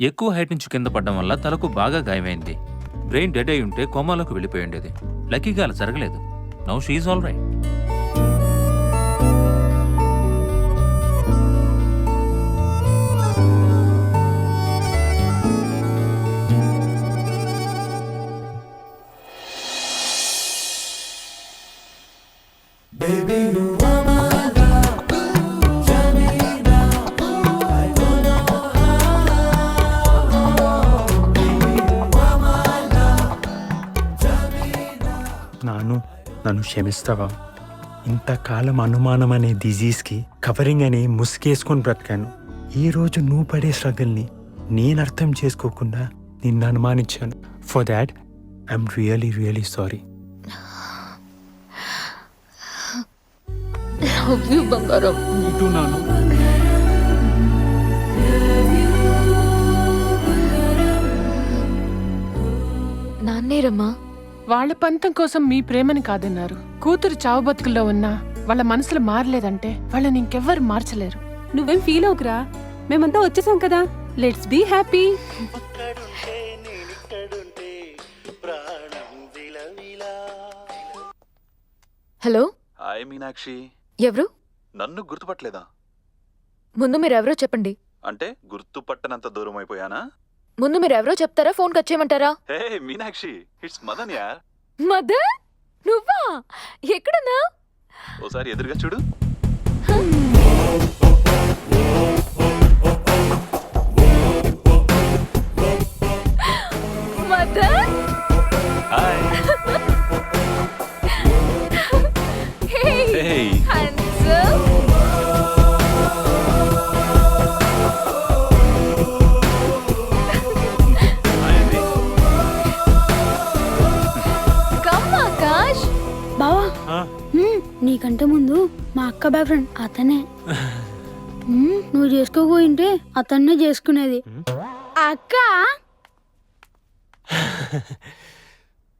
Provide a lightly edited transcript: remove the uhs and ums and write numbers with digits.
ఎక్కువ హైట్ నుంచి కింద పడడం వల్ల తలకు బాగా గాయమైంది. బ్రెయిన్ డెడ్ అయి ఉంటే కోమాలోకి వెళ్ళిపోయి ఉండేది. లక్కీగా అలా జరగలేదు. Now she's all right. నన్ను క్షమిస్తావా? ఇంతకాలం అనుమానం అనే డిజీజ్కి కవరింగ్ అని ముసుగేసుకొని బ్రతికాను. ఈ రోజు నువ్వు పడే స్ట్రగుల్ని నేను అర్థం చేసుకోకుండా నిన్ను అనుమానించాను. For that I'm really really sorry. బంగారం నాన్నేరమ్మా. వాళ్ళ పంతం కోసం మీ ప్రేమని కాదన్నారు. కూతురు చావు బతుకుల్లో ఉన్నా వాళ్ళ మనసులు మారలేదంటే వాళ్ళని ఇంకెవ్వరు మార్చలేరు. నువ్వేం ఫీల్ అవుకురా, మేమంతా వచ్చేసాం కదా. Let's be happy. Hello. Hi Meenakshi. ఎవరు? నన్ను గుర్తుపట్టలేదా? ముందు మీరెవరో చెప్పండి. అంటే గుర్తుపట్టనంత దూరం అయిపోయానా? ముందు మీరెవరో చెప్తారా, ఫోన్ కట్ చేయమంటారా? హే మీనాక్షి, ఇట్స్ మదన్ యార్. మదన్? నువ్వా? ఎక్కడున్నా? ఓసారి ఎదురుగా చూడు. Madan? Hi. Hey, handsome. Hi అండి. Come, Akash. బావా, నీకంటే ముందు మా అక్క బాయ్ ఫ్రెండ్ అతనే. నువ్వు చేసుకోపోయింటే అతన్నే చేసుకునేది. అక్క